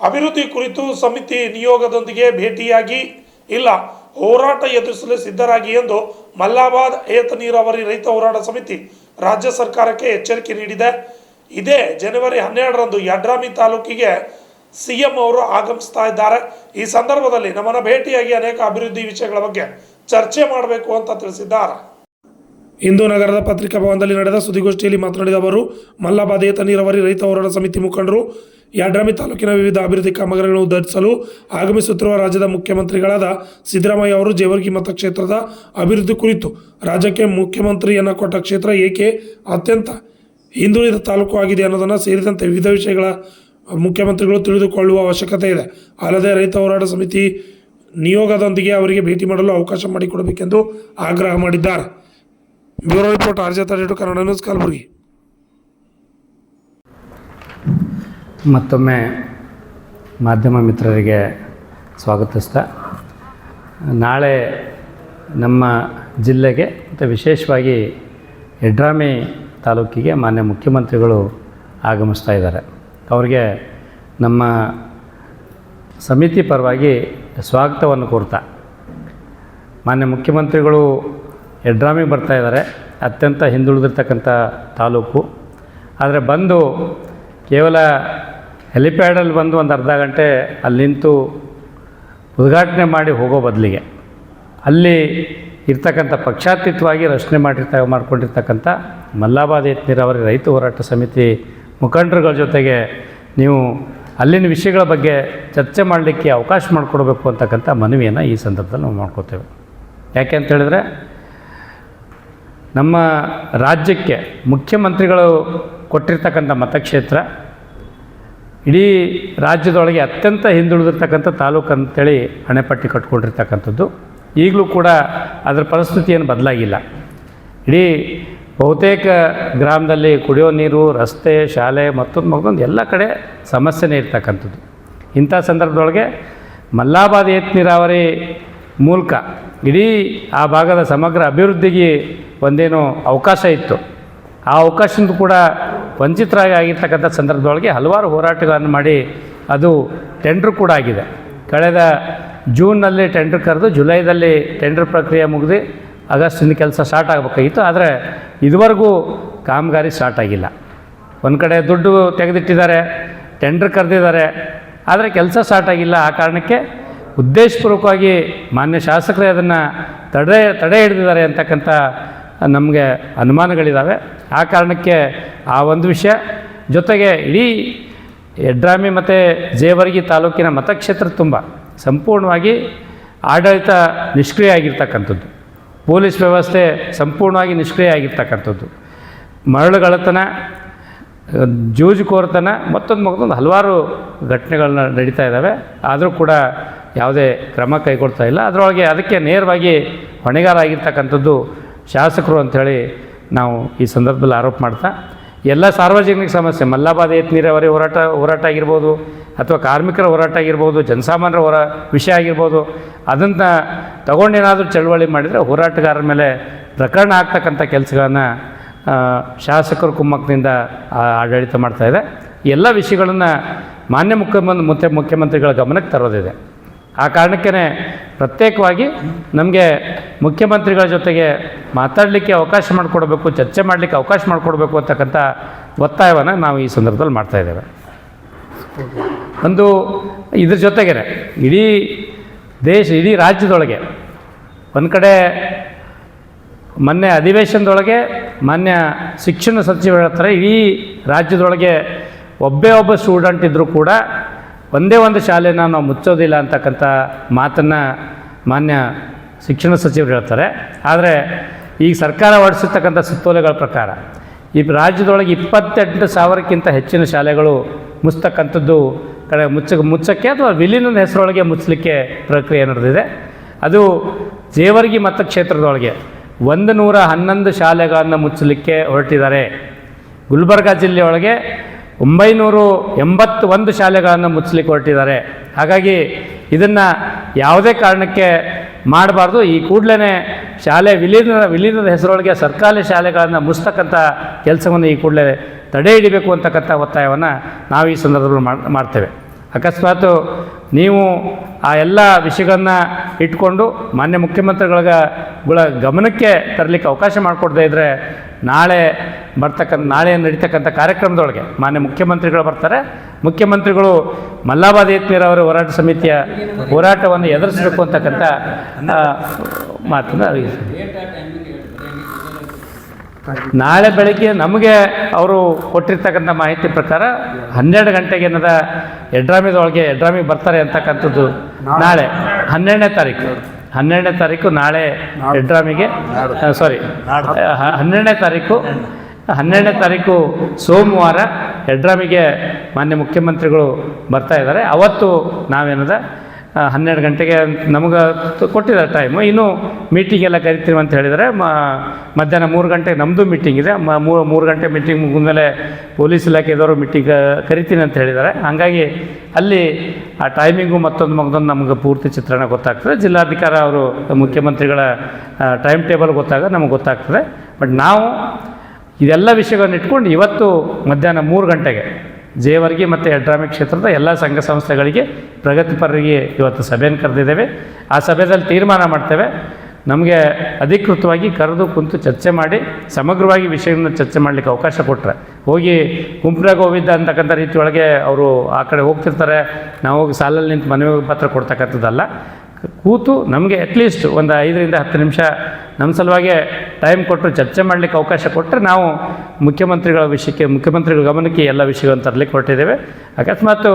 ಅಭಿವೃದ್ಧಿ ಕುರಿತು ಸಮಿತಿ ನಿಯೋಗದೊಂದಿಗೆ ಭೇಟಿಯಾಗಿ ಇಲ್ಲ, ಹೋರಾಟ ಎದುರಿಸಲು ಸಿದ್ಧರಾಗಿ ಎಂದು ಮಲ್ಲಾಬಾದ್ ಏತ ನೀರಾವರಿ ರೈತ ಹೋರಾಟ ಸಮಿತಿ ರಾಜ್ಯ ಸರ್ಕಾರಕ್ಕೆ ಎಚ್ಚರಿಕೆ ನೀಡಿದೆ. ಇದೇ ಜನವರಿ 12ರಂದು ಯಡ್ರಾಮಿ ತಾಲೂಕಿಗೆ ಸಿಎಂ ಅವರು ಆಗಮಿಸ್ತಾ ಇದ್ದಾರೆ. ಈ ಸಂದರ್ಭದಲ್ಲಿ ನಮ್ಮನ್ನು ಭೇಟಿಯಾಗಿ ಅನೇಕ ಅಭಿವೃದ್ಧಿ ವಿಷಯಗಳ ಬಗ್ಗೆ ಚರ್ಚೆ ಮಾಡಬೇಕು ಅಂತ ತಿಳಿಸಿದ್ದಾರೆ. ಇಂದು ನಗರದ ಪತ್ರಿಕಾ ಭವನದಲ್ಲಿ ನಡೆದ ಸುದ್ದಿಗೋಷ್ಠಿಯಲ್ಲಿ ಮಾತನಾಡಿದ ಅವರು, ಮಲ್ಲಾಬಾದ್ ಏತ ನೀರಾವರಿ ರೈತ ಹೋರಾಟ ಸಮಿತಿ ಮುಖಂಡರು ಯಡ್ರಾಮಿ ತಾಲೂಕಿನ ವಿವಿಧ ಅಭಿವೃದ್ಧಿ ಕಾಮಗಾರಿಗಳನ್ನು ಉದ್ಘಾಟಿಸಲು ಆಗಮಿಸುತ್ತಿರುವ ರಾಜ್ಯದ ಮುಖ್ಯಮಂತ್ರಿಗಳಾದ ಸಿದ್ದರಾಮಯ್ಯ ಅವರು ಜೇವರ್ಗಿ ಮತಕ್ಷೇತ್ರದ ಅಭಿವೃದ್ಧಿ ಕುರಿತು ರಾಜ್ಯಕ್ಕೆ ಮುಖ್ಯಮಂತ್ರಿಯನ್ನು ಕೊಟ್ಟ ಕ್ಷೇತ್ರ ಏಕೆ ಅತ್ಯಂತ ಹಿಂದುಳಿದ ತಾಲೂಕು ಆಗಿದೆ ಅನ್ನೋದನ್ನು ಸೇರಿದಂತೆ ವಿವಿಧ ವಿಷಯಗಳ ಮುಖ್ಯಮಂತ್ರಿಗಳು ತಿಳಿದುಕೊಳ್ಳುವ ಅವಶ್ಯಕತೆ ಇದೆ. ಅಲ್ಲದೆ ರೈತ ಹೋರಾಟ ಸಮಿತಿ ನಿಯೋಗದೊಂದಿಗೆ ಅವರಿಗೆ ಭೇಟಿ ಮಾಡಲು ಅವಕಾಶ ಮಾಡಿಕೊಡಬೇಕೆಂದು ಆಗ್ರಹ ಮಾಡಿದ್ದಾರೆ. Bureau report RJ32 Kannada news, Kalaburagi. ಮತ್ತೊಮ್ಮೆ ಮಾಧ್ಯಮ ಮಿತ್ರರಿಗೆ ಸ್ವಾಗತಿಸ್ತಾ, ನಾಳೆ ನಮ್ಮ ಜಿಲ್ಲೆಗೆ ಮತ್ತು ವಿಶೇಷವಾಗಿ ಯಡ್ರಾಮಿ ತಾಲೂಕಿಗೆ ಮಾನ್ಯ ಮುಖ್ಯಮಂತ್ರಿಗಳು ಆಗಮಿಸ್ತಾ ಇದ್ದಾರೆ. ಅವರಿಗೆ ನಮ್ಮ ಸಮಿತಿ ಪರವಾಗಿ ಸ್ವಾಗತವನ್ನು ಕೋರ್ತಾ, ಮಾನ್ಯ ಮುಖ್ಯಮಂತ್ರಿಗಳು ಯಡ್ರಾಮಿಗೆ ಬರ್ತಾ ಇದ್ದಾರೆ. ಅತ್ಯಂತ ಹಿಂದುಳಿದಿರ್ತಕ್ಕಂಥ ತಾಲೂಕು. ಆದರೆ ಬಂದು ಕೇವಲ ಹೆಲಿಪ್ಯಾಡಲ್ಲಿ ಬಂದು ಒಂದು ಅರ್ಧ ಗಂಟೆ ಅಲ್ಲಿ ನಿಂತು ಉದ್ಘಾಟನೆ ಮಾಡಿ ಹೋಗೋ ಬದಲಿಗೆ ಅಲ್ಲಿ ಇರ್ತಕ್ಕಂಥ ಪಕ್ಷಾತೀತವಾಗಿ ರಚನೆ ಮಾಡ್ಕೊಂಡಿರ್ತಕ್ಕಂಥ ಮಲ್ಲಾಬಾದ್ ಏತ ನೀರಾವರಿ ರೈತ ಹೋರಾಟ ಸಮಿತಿ ಮುಖಂಡರುಗಳ ಜೊತೆಗೆ ನೀವು ಅಲ್ಲಿನ ವಿಷಯಗಳ ಬಗ್ಗೆ ಚರ್ಚೆ ಮಾಡಲಿಕ್ಕೆ ಅವಕಾಶ ಮಾಡಿಕೊಡ್ಬೇಕು ಅಂತಕ್ಕಂಥ ಮನವಿಯನ್ನು ಈ ಸಂದರ್ಭದಲ್ಲಿ ನಾವು ಮಾಡ್ಕೋತೇವೆ. ಯಾಕೆ ಅಂತೇಳಿದರೆ, ನಮ್ಮ ರಾಜ್ಯಕ್ಕೆ ಮುಖ್ಯಮಂತ್ರಿಗಳು ಕೊಟ್ಟಿರ್ತಕ್ಕಂಥ ಮತಕ್ಷೇತ್ರ ಇಡೀ ರಾಜ್ಯದೊಳಗೆ ಅತ್ಯಂತ ಹಿಂದುಳಿದಿರ್ತಕ್ಕಂಥ ತಾಲೂಕು ಅಂತೇಳಿ ಹಣೆಪಟ್ಟಿ ಕಟ್ಕೊಂಡಿರ್ತಕ್ಕಂಥದ್ದು. ಈಗಲೂ ಕೂಡ ಅದರ ಪರಿಸ್ಥಿತಿ ಏನು ಬದಲಾಗಿಲ್ಲ. ಇಡೀ ಬಹುತೇಕ ಗ್ರಾಮದಲ್ಲಿ ಕುಡಿಯೋ ನೀರು, ರಸ್ತೆ, ಶಾಲೆ ಮತ್ತೊಂದು ಎಲ್ಲ ಕಡೆ ಸಮಸ್ಯೆನೇ ಇರ್ತಕ್ಕಂಥದ್ದು. ಇಂಥ ಸಂದರ್ಭದೊಳಗೆ ಮಲ್ಲಾಬಾದ್ ಏತ ನೀರಾವರಿ ಮೂಲಕ ಇಡೀ ಆ ಭಾಗದ ಸಮಗ್ರ ಅಭಿವೃದ್ಧಿಗೆ ಒಂದೇನು ಅವಕಾಶ ಇತ್ತು, ಆ ಅವಕಾಶದಿಂದ ಕೂಡ ವಂಚಿತರಾಗಿ ಆಗಿರ್ತಕ್ಕಂಥ ಸಂದರ್ಭದೊಳಗೆ ಹಲವಾರು ಹೋರಾಟಗಳನ್ನು ಮಾಡಿ ಅದು ಟೆಂಡ್ರ್ ಕೂಡ ಆಗಿದೆ. ಕಳೆದ ಜೂನ್ನಲ್ಲಿ ಟೆಂಡ್ರ್ ಕರೆದು ಜುಲೈದಲ್ಲಿ ಟೆಂಡ್ರ್ ಪ್ರಕ್ರಿಯೆ ಮುಗಿದು ಆಗಸ್ಟಿಂದ ಕೆಲಸ ಸ್ಟಾರ್ಟ್ ಆಗಬೇಕಾಗಿತ್ತು. ಆದರೆ ಇದುವರೆಗೂ ಕಾಮಗಾರಿ ಸ್ಟಾರ್ಟ್ ಆಗಿಲ್ಲ. ಒಂದು ಕಡೆ ದುಡ್ಡು ತೆಗೆದಿಟ್ಟಿದ್ದಾರೆ, ಟೆಂಡ್ರ್ ಕರೆದಿದ್ದಾರೆ, ಆದರೆ ಕೆಲಸ ಸ್ಟಾರ್ಟ್ ಆಗಿಲ್ಲ. ಆ ಕಾರಣಕ್ಕೆ ಉದ್ದೇಶಪೂರ್ವಕವಾಗಿ ಮಾನ್ಯ ಶಾಸಕರೇ ಅದನ್ನು ತಡೆ ಹಿಡಿದಿದ್ದಾರೆ ಅಂತಕ್ಕಂಥ ನಮಗೆ ಅನುಮಾನಗಳಿದ್ದಾವೆ. ಆ ಕಾರಣಕ್ಕೆ ಆ ಒಂದು ವಿಷಯ ಜೊತೆಗೆ ಇಡೀ ಯಡ್ರಾಮಿ ಮತ್ತು ಜೇವರ್ಗಿ ತಾಲೂಕಿನ ಮತಕ್ಷೇತ್ರ ತುಂಬ ಸಂಪೂರ್ಣವಾಗಿ ಆಡಳಿತ ನಿಷ್ಕ್ರಿಯ ಆಗಿರ್ತಕ್ಕಂಥದ್ದು, ಪೊಲೀಸ್ ವ್ಯವಸ್ಥೆ ಸಂಪೂರ್ಣವಾಗಿ ನಿಷ್ಕ್ರಿಯ ಆಗಿರ್ತಕ್ಕಂಥದ್ದು, ಮರಳುಗಳತನ, ಜೂಜುಕೋರತನ ಮತ್ತೊಂದು ಹಲವಾರು ಘಟನೆಗಳನ್ನ ನಡೀತಾ ಇದ್ದಾವೆ. ಆದರೂ ಕೂಡ ಯಾವುದೇ ಕ್ರಮ ಕೈಗೊಳ್ತಾ ಇಲ್ಲ. ಅದರೊಳಗೆ ಅದಕ್ಕೆ ನೇರವಾಗಿ ಹೊಣೆಗಾರ ಆಗಿರ್ತಕ್ಕಂಥದ್ದು ಶಾಸಕರು ಅಂಥೇಳಿ ನಾವು ಈ ಸಂದರ್ಭದಲ್ಲಿ ಆರೋಪ ಮಾಡ್ತಾ, ಎಲ್ಲ ಸಾರ್ವಜನಿಕ ಸಮಸ್ಯೆ, ಮಲ್ಲಾಬಾದ್ ಏತ ನೀರಾವರಿ ಹೋರಾಟ ಆಗಿರ್ಬೋದು, ಅಥವಾ ಕಾರ್ಮಿಕರ ಹೋರಾಟ ಆಗಿರ್ಬೋದು, ಜನಸಾಮಾನ್ಯರ ವಿಷಯ ಆಗಿರ್ಬೋದು, ಅದನ್ನು ತಗೊಂಡೇನಾದರೂ ಚಳವಳಿ ಮಾಡಿದರೆ ಹೋರಾಟಗಾರರ ಮೇಲೆ ಪ್ರಕರಣ ಆಗ್ತಕ್ಕಂಥ ಕೆಲಸಗಳನ್ನು ಶಾಸಕರು ಕುಮ್ಮಕ್ಕಿನಿಂದ ಆಡಳಿತ ಮಾಡ್ತಾಯಿದೆ. ಎಲ್ಲ ವಿಷಯಗಳನ್ನು ಮಾನ್ಯ ಮುಖ್ಯಮಂತ್ರಿಗಳ ಗಮನಕ್ಕೆ ತರೋದಿದೆ. ಆ ಕಾರಣಕ್ಕೇ ಪ್ರತ್ಯೇಕವಾಗಿ ನಮಗೆ ಮುಖ್ಯಮಂತ್ರಿಗಳ ಜೊತೆಗೆ ಮಾತಾಡಲಿಕ್ಕೆ ಅವಕಾಶ ಮಾಡಿಕೊಡ್ಬೇಕು, ಚರ್ಚೆ ಮಾಡಲಿಕ್ಕೆ ಅವಕಾಶ ಮಾಡಿಕೊಡ್ಬೇಕು ಅಂತಕ್ಕಂಥ ಒತ್ತಾಯವನ್ನು ನಾವು ಈ ಸಂದರ್ಭದಲ್ಲಿ ಮಾಡ್ತಾಯಿದ್ದೇವೆ. ಒಂದು ಇದ್ರ ಜೊತೆಗೇ ಇಡೀ ರಾಜ್ಯದೊಳಗೆ ಒಂದು ಕಡೆ ಮೊನ್ನೆ ಅಧಿವೇಶನದೊಳಗೆ ಮಾನ್ಯ ಶಿಕ್ಷಣ ಸಚಿವರು ಹೇಳ್ತಾರೆ, ಇಡೀ ರಾಜ್ಯದೊಳಗೆ ಒಬ್ಬ ಸ್ಟೂಡೆಂಟ್ ಇದ್ದರೂ ಕೂಡ ಒಂದೇ ಒಂದು ಶಾಲೆನ ನಾವು ಮುಚ್ಚೋದಿಲ್ಲ ಅಂತಕ್ಕಂಥ ಮಾತನ್ನು ಮಾನ್ಯ ಶಿಕ್ಷಣ ಸಚಿವರು ಹೇಳ್ತಾರೆ. ಆದರೆ ಈಗ ಸರ್ಕಾರ ಹೊರಡಿಸಿರ್ತಕ್ಕಂಥ ಸುತ್ತೋಲೆಗಳ ಪ್ರಕಾರ ಈ ರಾಜ್ಯದೊಳಗೆ 28,000ಕ್ಕಿಂತ ಹೆಚ್ಚಿನ ಶಾಲೆಗಳು ಮುಚ್ಚತಕ್ಕಂಥದ್ದು ಮುಚ್ಚಕ್ಕೆ ಅಥವಾ ವಿಲೀನದ ಹೆಸರೊಳಗೆ ಮುಚ್ಚಲಿಕ್ಕೆ ಪ್ರಕ್ರಿಯೆ ನಡೆದಿದೆ. ಅದು ಜೇವರ್ಗಿ ಮತಕ್ಷೇತ್ರದೊಳಗೆ 111 ಶಾಲೆಗಳನ್ನು ಮುಚ್ಚಲಿಕ್ಕೆ ಹೊರಟಿದ್ದಾರೆ. ಗುಲ್ಬರ್ಗ ಜಿಲ್ಲೆಯೊಳಗೆ 981 ಶಾಲೆಗಳನ್ನು ಮುಚ್ಚಲಿಕ್ಕೆ ಹೊರಟಿದ್ದಾರೆ. ಹಾಗಾಗಿ ಇದನ್ನು ಯಾವುದೇ ಕಾರಣಕ್ಕೆ ಮಾಡಬಾರ್ದು. ಈ ಕೂಡಲೇ ಶಾಲೆ ವಿಲೀನದ ಹೆಸರೊಳಗೆ ಸರ್ಕಾರಿ ಶಾಲೆಗಳನ್ನು ಮುಚ್ಚತಕ್ಕಂಥ ಕೆಲಸವನ್ನು ಈ ಕೂಡಲೇ ತಡೆ ಹಿಡಿಬೇಕು ಅಂತಕ್ಕಂಥ ಒತ್ತಾಯವನ್ನು ನಾವು ಈ ಸಂದರ್ಭದಲ್ಲಿ ಮಾಡ್ತೇವೆ. ಅಕಸ್ಮಾತ್ ನೀವು ಆ ಎಲ್ಲ ವಿಷಯಗಳನ್ನ ಇಟ್ಕೊಂಡು ಮಾನ್ಯ ಮುಖ್ಯಮಂತ್ರಿಗಳ ಗಮನಕ್ಕೆ ತರಲಿಕ್ಕೆ ಅವಕಾಶ ಮಾಡಿಕೊಡದೇ ಇದ್ದರೆ ನಾಳೆ ನಡೀತಕ್ಕಂಥ ಕಾರ್ಯಕ್ರಮದೊಳಗೆ ಮಾನ್ಯ ಮುಖ್ಯಮಂತ್ರಿಗಳು ಬರ್ತಾರೆ. ಮುಖ್ಯಮಂತ್ರಿಗಳು ಮಲ್ಲಾಬಾದ್ ಏತ ನೀರಾವರಿ ಹೋರಾಟ ಸಮಿತಿಯ ಹೋರಾಟವನ್ನು ಎದುರಿಸಬೇಕು ಅಂತಕ್ಕಂಥ ಮಾತನ್ನು ನಾಳೆ ಬೆಳಗ್ಗೆ ನಮಗೆ ಅವರು ಕೊಟ್ಟಿರ್ತಕ್ಕಂಥ ಮಾಹಿತಿ ಪ್ರಕಾರ 12 ಗಂಟೆಗೆ ಏನದ ಯಡ್ರಾಮಿಗೆ ಬರ್ತಾರೆ ಅಂತಕ್ಕಂಥದ್ದು. ನಾಳೆ 12ನೇ ತಾರೀಕು ನಾಳೆ ಯಡ್ರಾಮಿಗೆ 12ನೇ ತಾರೀಕು ಸೋಮವಾರ ಯಡ್ರಾಮಿಗೆ ಮಾನ್ಯ ಮುಖ್ಯಮಂತ್ರಿಗಳು ಬರ್ತಾ ಇದ್ದಾರೆ. ಅವತ್ತು ನಾವೇನದ 12 ಗಂಟೆಗೆ ನಮಗೆ ಕೊಟ್ಟಿದ್ದಾರೆ ಟೈಮು. ಇನ್ನೂ ಮೀಟಿಂಗ್ ಎಲ್ಲ ಕರಿತೀವಿ ಅಂತ ಹೇಳಿದರೆ ಮಧ್ಯಾಹ್ನ 3 ಗಂಟೆಗೆ ನಮ್ಮದು ಮೀಟಿಂಗ್ ಇದೆ. 3 ಗಂಟೆ ಮೀಟಿಂಗ್ ಮುಗಿದ್ಮೇಲೆ ಪೊಲೀಸ್ ಇಲಾಖೆದವರು ಮೀಟಿಂಗ್ ಕರಿತೀನಿ ಅಂತ ಹೇಳಿದ್ದಾರೆ. ಹಾಗಾಗಿ ಅಲ್ಲಿ ಆ ಟೈಮಿಂಗು ಮತ್ತೊಂದು ನಮಗೆ ಪೂರ್ತಿ ಚಿತ್ರಣ ಗೊತ್ತಾಗ್ತದೆ. ಜಿಲ್ಲಾಧಿಕಾರಿ ಅವರು ಮುಖ್ಯಮಂತ್ರಿಗಳ ಟೈಮ್ ಟೇಬಲ್ ನಮಗೆ ಗೊತ್ತಾಗ್ತದೆ. ಬಟ್ ನಾವು ಇದೆಲ್ಲ ವಿಷಯಗಳನ್ನು ಇಟ್ಕೊಂಡು ಇವತ್ತು ಮಧ್ಯಾಹ್ನ 3 ಗಂಟೆಗೆ ಜೇವರ್ಗಿ ಮತ್ತು ಯಡ್ರಾಮಿ ಕ್ಷೇತ್ರದ ಎಲ್ಲ ಸಂಘ ಸಂಸ್ಥೆಗಳಿಗೆ ಪ್ರಗತಿಪರರಿಗೆ ಇವತ್ತು ಸಭೆಯನ್ನು ಕರೆದಿದ್ದೇವೆ. ಆ ಸಭೆಯಲ್ಲಿ ತೀರ್ಮಾನ ಮಾಡ್ತೇವೆ. ನಮಗೆ ಅಧಿಕೃತವಾಗಿ ಕರೆದು ಕುಂತು ಚರ್ಚೆ ಮಾಡಿ ಸಮಗ್ರವಾಗಿ ವಿಷಯವನ್ನು ಚರ್ಚೆ ಮಾಡಲಿಕ್ಕೆ ಅವಕಾಶ ಕೊಟ್ಟರೆ, ಹೋಗಿ ಗುಂಪಿನಾಗ ಹೋಗಿದ್ದ ಅಂತಕ್ಕಂಥ ರೀತಿಯೊಳಗೆ ಅವರು ಆ ಕಡೆ ಹೋಗ್ತಿರ್ತಾರೆ, ನಾವು ಹೋಗಿ ಸಾಲಲ್ಲಿ ನಿಂತು ಮನವಿ ಪತ್ರ ಕೊಡ್ತಕ್ಕಂಥದ್ದಲ್ಲ. ಕೂತು ನಮಗೆ ಅಟ್ಲೀಸ್ಟ್ ಒಂದು 5ರಿಂದ 10 ನಿಮಿಷ ನಮ್ಮ ಸಲುವಾಗಿ ಟೈಮ್ ಕೊಟ್ಟು ಚರ್ಚೆ ಮಾಡಲಿಕ್ಕೆ ಅವಕಾಶ ಕೊಟ್ಟರೆ ನಾವು ಮುಖ್ಯಮಂತ್ರಿಗಳ ಗಮನಕ್ಕೆ ಎಲ್ಲ ವಿಷಯವನ್ನು ತರಲಿಕ್ಕೆ ಹೊರಟಿದ್ದೇವೆ. ಅಕಸ್ಮಾತ್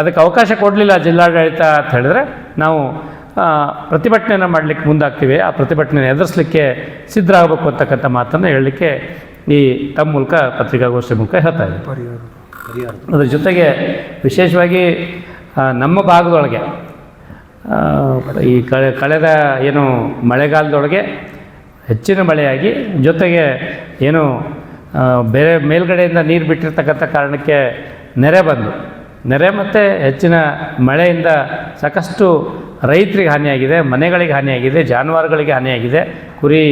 ಅದಕ್ಕೆ ಅವಕಾಶ ಕೊಡಲಿಲ್ಲ ಜಿಲ್ಲಾಡಳಿತ ಅಂತ ಹೇಳಿದ್ರೆ ನಾವು ಪ್ರತಿಭಟನೆಯನ್ನು ಮಾಡಲಿಕ್ಕೆ ಮುಂದಾಗ್ತೀವಿ. ಆ ಪ್ರತಿಭಟನೆಯನ್ನು ಎದುರಿಸಲಿಕ್ಕೆ ಸಿದ್ಧರಾಗಬೇಕು ಅಂತಕ್ಕಂಥ ಮಾತನ್ನು ಹೇಳಲಿಕ್ಕೆ ಈ ತಮ್ಮ ಮೂಲಕ ಪತ್ರಿಕಾಗೋಷ್ಠಿ ಮೂಲಕ ಹೇಳ್ತಾ ಇದ್ದೀವಿ. ಅದರ ಜೊತೆಗೆ ವಿಶೇಷವಾಗಿ ನಮ್ಮ ಭಾಗದೊಳಗೆ ಈ ಕಳೆದ ಏನು ಮಳೆಗಾಲದೊಳಗೆ ಹೆಚ್ಚಿನ ಮಳೆಯಾಗಿ ಜೊತೆಗೆ ಏನು ಬೇರೆ ಮೇಲ್ಗಡೆಯಿಂದ ನೀರು ಬಿಟ್ಟಿರ್ತಕ್ಕಂಥ ಕಾರಣಕ್ಕೆ ನೆರೆ ಮತ್ತು ಹೆಚ್ಚಿನ ಮಳೆಯಿಂದ ಸಾಕಷ್ಟು ರೈತರಿಗೆ ಹಾನಿಯಾಗಿದೆ, ಮನೆಗಳಿಗೆ ಹಾನಿಯಾಗಿದೆ, ಜಾನುವಾರುಗಳಿಗೆ ಹಾನಿಯಾಗಿದೆ, ಕುರಿ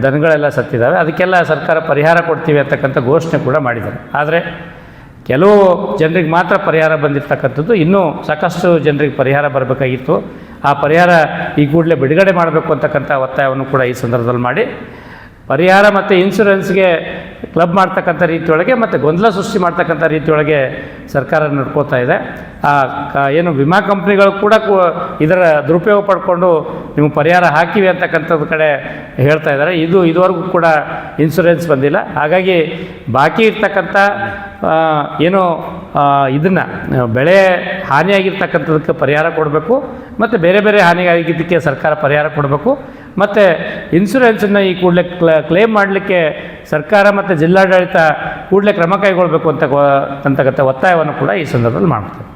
ದನಗಳೆಲ್ಲ ಸತ್ತಿದ್ದಾವೆ. ಅದಕ್ಕೆಲ್ಲ ಸರ್ಕಾರ ಪರಿಹಾರ ಕೊಡ್ತೀವಿ ಅಂತಕ್ಕಂಥ ಘೋಷಣೆ ಕೂಡ ಮಾಡಿದ್ದಾರೆ. ಆದರೆ ಕೆಲವು ಜನರಿಗೆ ಮಾತ್ರ ಪರಿಹಾರ ಬಂದಿರತಕ್ಕಂಥದ್ದು. ಇನ್ನೂ ಸಾಕಷ್ಟು ಜನರಿಗೆ ಪರಿಹಾರ ಬರಬೇಕಾಗಿತ್ತು. ಆ ಪರಿಹಾರ ಈ ಕೂಡಲೇ ಬಿಡುಗಡೆ ಮಾಡಬೇಕು ಅಂತಕ್ಕಂಥ ಒತ್ತಾಯವನ್ನು ಕೂಡ ಈ ಸಂದರ್ಭದಲ್ಲಿ ಮಾಡಿ, ಪರಿಹಾರ ಮತ್ತು ಇನ್ಶೂರೆನ್ಸ್ಗೆ ಕ್ಲಬ್ ಮಾಡ್ತಕ್ಕಂಥ ರೀತಿಯೊಳಗೆ ಮತ್ತು ಗೊಂದಲ ಸೃಷ್ಟಿ ಮಾಡ್ತಕ್ಕಂಥ ರೀತಿಯೊಳಗೆ ಸರ್ಕಾರ ನಡ್ಕೋತಾ ಇದೆ. ಏನು ವಿಮಾ ಕಂಪ್ನಿಗಳು ಕೂಡ ಇದರ ದುರುಪಯೋಗ ಪಡ್ಕೊಂಡು ನಿಮಗೆ ಪರಿಹಾರ ಹಾಕಿವಿ ಅಂತಕ್ಕಂಥದ್ದು ಕಡೆ ಹೇಳ್ತಾ ಇದ್ದಾರೆ. ಇದುವರೆಗೂ ಕೂಡ ಇನ್ಶೂರೆನ್ಸ್ ಬಂದಿಲ್ಲ. ಹಾಗಾಗಿ ಬಾಕಿ ಇರ್ತಕ್ಕಂಥ ಏನು ಇದನ್ನು ಬೆಳೆ ಹಾನಿಯಾಗಿರ್ತಕ್ಕಂಥದಕ್ಕೆ ಪರಿಹಾರ ಕೊಡಬೇಕು ಮತ್ತು ಬೇರೆ ಬೇರೆ ಹಾನಿಯಾಗಿದ್ದಕ್ಕೆ ಸರ್ಕಾರ ಪರಿಹಾರ ಕೊಡಬೇಕು ಮತ್ತು ಇನ್ಶೂರೆನ್ಸನ್ನು ಈ ಕೂಡಲೇ ಕ್ಲೇಮ್ ಮಾಡಲಿಕ್ಕೆ ಸರ್ಕಾರ ಮತ್ತು ಜಿಲ್ಲಾಡಳಿತ ಕೂಡಲೇ ಕ್ರಮ ಕೈಗೊಳ್ಳಬೇಕು ಅಂತಕ್ಕಂಥ ಒತ್ತಾಯವನ್ನು ಕೂಡ ಈ ಸಂದರ್ಭದಲ್ಲಿ ಮಾಡ್ತಾರೆ.